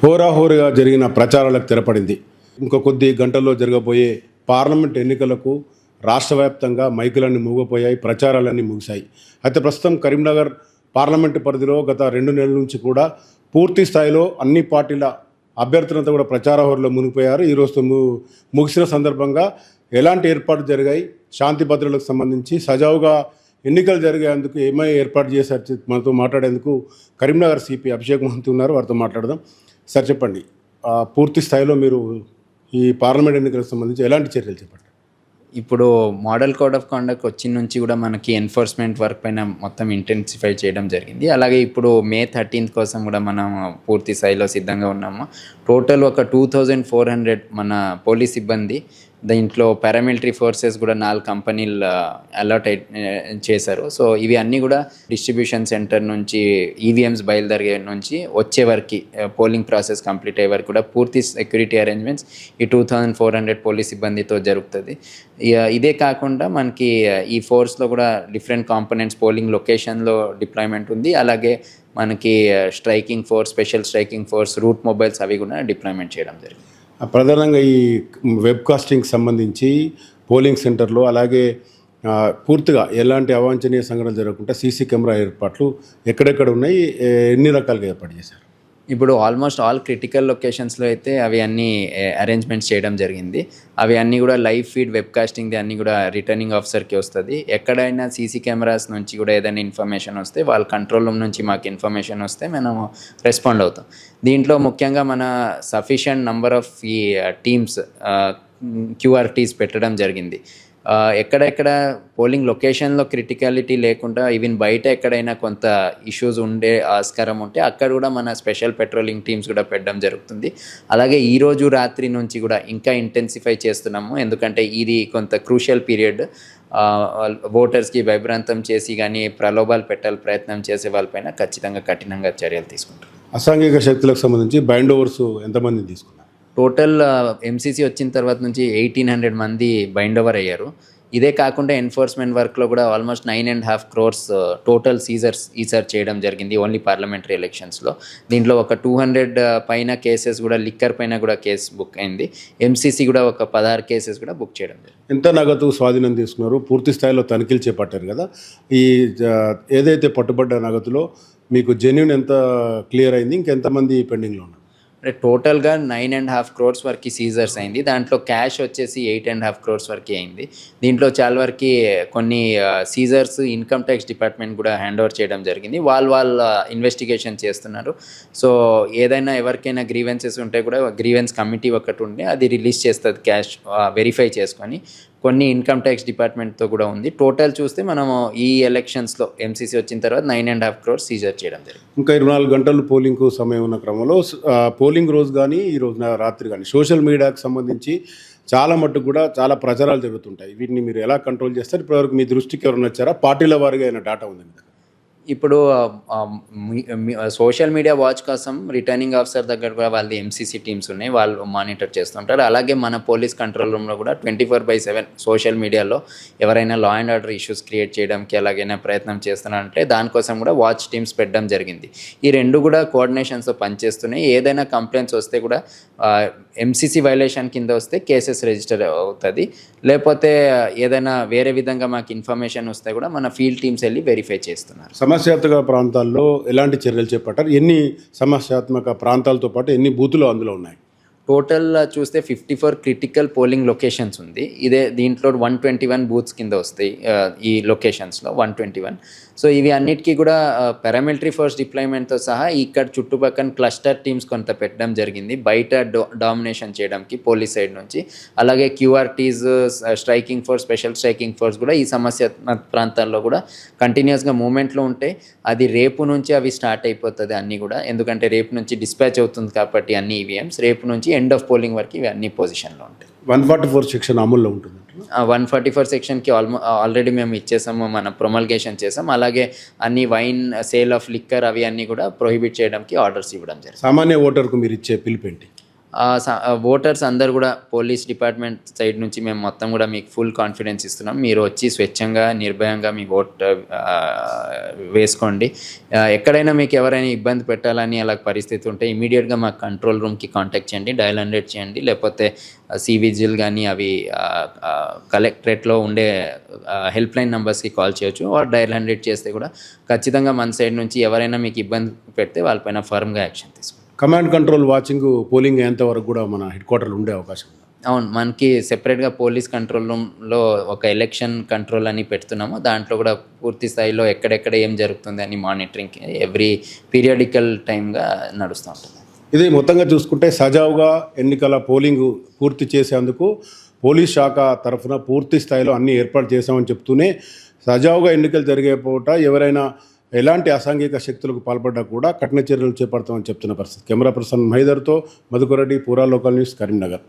హోరాహోరుగా జరిగిన ప్రచారాలకు తెరపడింది. ఇంకో కొద్ది గంటల్లో జరగబోయే పార్లమెంట్ ఎన్నికలకు రాష్ట్ర వ్యాప్తంగా మైకులన్నీ మూగపోయాయి, ప్రచారాలన్నీ ముగిశాయి. అయితే ప్రస్తుతం కరీంనగర్ పార్లమెంటు పరిధిలో గత 2 నెలల నుంచి కూడా పూర్తి స్థాయిలో అన్ని పార్టీల అభ్యర్థులంతా కూడా ప్రచార హోరులో మునిగిపోయారు. ఈరోజు ముగిసిన సందర్భంగా ఎలాంటి ఏర్పాట్లు జరిగాయి, శాంతి భద్రతలకు సంబంధించి సజావుగా ఎన్నికలు జరిగేందుకు ఏమై ఏర్పాటు చేశారు మనతో మాట్లాడేందుకు కరీంనగర్ సిపి అభిషేక్ మహంతి ఉన్నారు. వారితో మాట్లాడదాం. సార్ చెప్పండి, పూర్తి స్థాయిలో మీరు ఈ పార్లమెంట్ ఎన్నికలకు సంబంధించి ఎలాంటి చర్యలు చేపట్టారు? ఇప్పుడు మోడల్ కోడ్ ఆఫ్ కండక్ట్ వచ్చిన నుంచి కూడా మనకి ఎన్ఫోర్స్మెంట్ వర్క్ పైన మొత్తం ఇంటెన్సిఫై చేయడం జరిగింది. అలాగే ఇప్పుడు May 13th కోసం కూడా మనం పూర్తి స్థాయిలో సిద్ధంగా ఉన్నాము. టోటల్ ఒక 2400 మన పోలీస్ సిబ్బంది, దీంట్లో పారామిలిటరీ ఫోర్సెస్ కూడా 4 కంపెనీలు అలాట్ చేశారు. సో ఇవి అన్నీ కూడా డిస్ట్రిబ్యూషన్ సెంటర్ నుంచి ఈవీఎంస్ బయలుదేరే నుంచి వచ్చే వరకు పోలింగ్ ప్రాసెస్ కంప్లీట్ అయ్యే వరకు కూడా పూర్తి సెక్యూరిటీ అరేంజ్మెంట్స్ ఈ 2400 పోలీస్ సిబ్బందితో జరుగుతుంది. ఇదే కాకుండా మనకి ఈ ఫోర్స్లో కూడా డిఫరెంట్ కాంపోనెంట్స్ పోలింగ్ లొకేషన్లో డిప్లాయ్మెంట్ ఉంది. అలాగే మనకి striking force, special striking force, route mobiles అవి కూడా డిప్లాయ్మెంట్ చేయడం జరిగింది. ప్రధానంగా ఈ వెబ్కాస్టింగ్ సంబంధించి పోలింగ్ సెంటర్లో అలాగే పూర్తిగా ఎలాంటి అవాంఛనీయ సంఘటనలు జరగకుండా సీసీ కెమెరా ఏర్పాట్లు ఎక్కడెక్కడ ఉన్నాయి, ఎన్ని రకాలుగా ఏర్పాటు చేశారు? ఇప్పుడు ఆల్మోస్ట్ ఆల్ క్రిటికల్ లొకేషన్స్లో అయితే అవి అన్నీ అరేంజ్మెంట్స్ చేయడం జరిగింది. అవి అన్నీ కూడా లైవ్ ఫీడ్ వెబ్కాస్టింగ్ది అన్నీ కూడా రిటర్నింగ్ ఆఫీసర్కి వస్తుంది. ఎక్కడైనా సీసీ కెమెరాస్ నుంచి కూడా ఏదైనా ఇన్ఫర్మేషన్ వస్తే వాళ్ళ కంట్రోల్ రూమ్ నుంచి మాకు ఇన్ఫర్మేషన్ వస్తే మనము రెస్పాండ్ అవుతాం. దీంట్లో ముఖ్యంగా మన సఫిషియంట్ నంబర్ ఆఫ్ ఈ టీమ్స్ క్యూఆర్టీస్ పెట్టడం జరిగింది. ఎక్కడెక్కడ పోలింగ్ లొకేషన్లో క్రిటికాలిటీ లేకుండా ఈవెన్ బయట ఎక్కడైనా కొంత ఇష్యూస్ ఉండే ఆస్కారం ఉంటే అక్కడ కూడా మన స్పెషల్ పెట్రోలింగ్ టీమ్స్ కూడా పెట్టడం జరుగుతుంది. అలాగే ఈరోజు రాత్రి నుంచి కూడా ఇంకా ఇంటెన్సిఫై చేస్తున్నాము, ఎందుకంటే ఇది కొంత క్రూషియల్ పీరియడ్. ఓటర్స్కి భయభ్రాంతం చేసి కానీ ప్రలోభాలు పెట్టాలి ప్రయత్నం చేసే వాళ్ళపైన ఖచ్చితంగా కఠినంగా చర్యలు తీసుకుంటారు. అసాంఘిక శక్తులకు సంబంధించి బైండ్ ఓవర్స్ ఎంతమంది తీసుకున్నారు? టోటల్ ఎంసీసీ వచ్చిన తర్వాత నుంచి 1800 మంది బైండ్ ఓవర్ అయ్యారు. ఇదే కాకుండా ఎన్ఫోర్స్మెంట్ వర్క్లో కూడా ఆల్మోస్ట్ 9.5 crores టోటల్ సీజర్స్ ఈసారి చేయడం జరిగింది ఓన్లీ పార్లమెంటరీ ఎలక్షన్స్లో. దీంట్లో ఒక 200 పైన కేసెస్ కూడా లిక్కర్ పైన కూడా కేసు బుక్ అయింది. ఎంసీసీ కూడా ఒక 16 కేసెస్ కూడా బుక్ చేయడం జరిగింది. ఎంత నగదు స్వాధీనం తీసుకున్నారు? పూర్తి స్థాయిలో తనిఖీలు చేపట్టారు కదా, ఈ ఏదైతే పట్టుబడ్డ నగదులో మీకు జెన్యూన్ ఎంత క్లియర్ అయింది, ఇంకెంతమంది పెండింగ్లో ఉన్నారు? టోటల్గా 9.5 crores వరకు సీజర్స్ అయింది. దాంట్లో క్యాష్ వచ్చేసి 8.5 crores వరకు అయింది. దీంట్లో చాలా వరకు కొన్ని సీజర్స్ ఇన్కమ్ ట్యాక్స్ డిపార్ట్మెంట్ కూడా హ్యాండ్ ఓవర్ చేయడం జరిగింది. వాళ్ళ ఇన్వెస్టిగేషన్ చేస్తున్నారు. సో ఏదైనా ఎవరికైనా గ్రీవెన్సెస్ ఉంటే కూడా గ్రీవెన్స్ కమిటీ ఒకటి ఉండి అది రిలీజ్ చేస్తుంది క్యాష్ వెరిఫై చేసుకొని. కొన్ని ఇన్కమ్ ట్యాక్స్ డిపార్ట్మెంట్తో కూడా ఉంది. టోటల్ చూస్తే మనము ఈ ఎలక్షన్స్లో ఎంసీసీ వచ్చిన తర్వాత 9.5 crores సీజర్ చేయడం జరిగింది. ఇంకా 24 గంటలు పోలింగ్కు సమయం ఉన్న క్రమంలో పోలింగ్ రోజు కానీ ఈ రోజు రాత్రి కానీ సోషల్ మీడియాకు సంబంధించి చాలా మట్టుకు కూడా చాలా ప్రచారాలు జరుగుతుంటాయి. వీటిని మీరు ఎలా కంట్రోల్ చేస్తారు? ఇప్పటివరకు మీ దృష్టికి ఎవరైనా వచ్చారా? పార్టీల వారిగా అయిన డేటా ఉంది? ఇప్పుడు సోషల్ మీడియా వాచ్ కోసం రిటర్నింగ్ ఆఫీసర్ దగ్గర కూడా వాళ్ళది ఎంసీసీ టీమ్స్ ఉన్నాయి, వాళ్ళు మానిటర్ చేస్తుంటారు. అలాగే మన పోలీస్ కంట్రోల్ రూమ్లో కూడా 24/7 సోషల్ మీడియాలో ఎవరైనా law and order issues create చేయడానికి ఎలాగైనా ప్రయత్నం చేస్తున్నారంటే దానికోసం కూడా వాచ్ టీమ్స్ పెట్టడం జరిగింది. ఈ రెండు కూడా కోఆర్డినేషన్స్తో పనిచేస్తున్నాయి. ఏదైనా కంప్లైంట్స్ వస్తే కూడా ఎంసీసీ వైలేషన్ కింద వస్తే కేసెస్ రిజిస్టర్ అవుతుంది. లేకపోతే ఏదైనా వేరే విధంగా మాకు ఇన్ఫర్మేషన్ వస్తే కూడా మన ఫీల్డ్ టీమ్స్ వెళ్ళి వెరిఫై చేస్తున్నారు. సమస్యాత్మక ప్రాంతాల్లో ఎలాంటి చర్యలు చేపట్టారు? ఎన్ని సమస్యాత్మక ప్రాంతాలతో పాటు ఎన్ని బూతులు అందులో ఉన్నాయి? టోటల్ చూస్తే 54 క్రిటికల్ పోలింగ్ లొకేషన్స్ ఉంది. దీంట్లో 121 బూత్స్ కింద వస్తాయి ఈ లొకేషన్స్లో 121. సో ఇవి అన్నిటికీ కూడా పారామిలిటరీ ఫోర్స్ డిప్లాయ్మెంట్తో సహా ఇక్కడ చుట్టుపక్కల క్లస్టర్ టీమ్స్ కొంత పెట్టడం జరిగింది బయట డామినేషన్ చేయడానికి పోలీస్ సైడ్ నుంచి. అలాగే QRTs, striking force, special striking force కూడా ఈ సమస్యాత్మక ప్రాంతాల్లో కూడా కంటిన్యూస్గా మూమెంట్లో ఉంటాయి. అది రేపు నుంచి అవి స్టార్ట్ అయిపోతుంది అన్నీ కూడా, ఎందుకంటే రేపు నుంచి డిస్పాచ్ అవుతుంది కాబట్టి అన్ని ఈవీఎంస్ రేపు నుంచి ఎండ్ ఆఫ్ పోలింగ్ వరకు ఇవి అన్ని పొజిషన్లో ఉంటాయి. 144 సెక్షన్ అమల్లో ఉంటుంది. 144 సెక్షన్కి ఆల్రెడీ మేము ఇచ్చేసాము, మనం ప్రొమల్గేషన్ చేసాం. అలాగే అన్ని వైన్, సేల్ ఆఫ్ లిక్కర్ అవి అన్నీ కూడా ప్రొహిబిట్ చేయడానికి ఆర్డర్స్ ఇవ్వడం జరిగింది. సామాన్య ఓటర్కు మీరు ఇచ్చే పిలుపు ఏంటి? ఓటర్స్ అందరు కూడా పోలీస్ డిపార్ట్మెంట్ సైడ్ నుంచి మేము మొత్తం కూడా మీకు ఫుల్ కాన్ఫిడెన్స్ ఇస్తున్నాం. మీరు వచ్చి స్వచ్ఛంగా నిర్భయంగా మీ ఓట్ వేసుకోండి. ఎక్కడైనా మీకు ఎవరైనా ఇబ్బంది పెట్టాలని అలా పరిస్థితి ఉంటే ఇమీడియట్గా మా కంట్రోల్ రూమ్కి కాంటాక్ట్ చేయండి, డయల్ 100 చేయండి, లేకపోతే సివిజిల్ కానీ అవి కలెక్టరేట్లో ఉండే హెల్ప్ లైన్ నెంబర్స్కి కాల్ చేయొచ్చు. డయల్ 100 చేస్తే కూడా ఖచ్చితంగా మన సైడ్ నుంచి ఎవరైనా మీకు ఇబ్బంది పెడితే వాళ్ళపైన ఫర్మ్గా యాక్షన్ తీసుకుంటాం. కమాండ్ కంట్రోల్ వాచింగ్ పోలింగ్ అయ్యేంత వరకు కూడా మన హెడ్ క్వార్టర్లు ఉండే అవకాశం ఉంది. అవును, మనకి సెపరేట్గా పోలీస్ కంట్రోల్ రూమ్లో ఒక ఎలక్షన్ కంట్రోల్ అని పెడుతున్నాము. దాంట్లో కూడా పూర్తి స్థాయిలో ఎక్కడెక్కడ ఏం జరుగుతుంది అని మానిటరింగ్ ఎవ్రీ పీరియాడికల్ టైమ్గా నడుస్తూ ఉంటుంది. ఇది మొత్తంగా చూసుకుంటే సజావుగా ఎన్నికల పోలింగ్ పూర్తి చేసేందుకు పోలీస్ శాఖ తరఫున పూర్తి స్థాయిలో అన్ని ఏర్పాటు చేశామని చెప్తూనే సజావుగా ఎన్నికలు జరిగే పూట ఎవరైనా ఎలాంటి అసాంఘిక శక్తులకు పాల్పడ్డా కూడా కఠిన చర్యలు చేపడతామని చెప్తున్న పరిస్థితి. కెమెరా పర్సన్ మహేదర్తో మధుకరెడ్డి, పూరా లోకల్ న్యూస్, కరీంనగర్.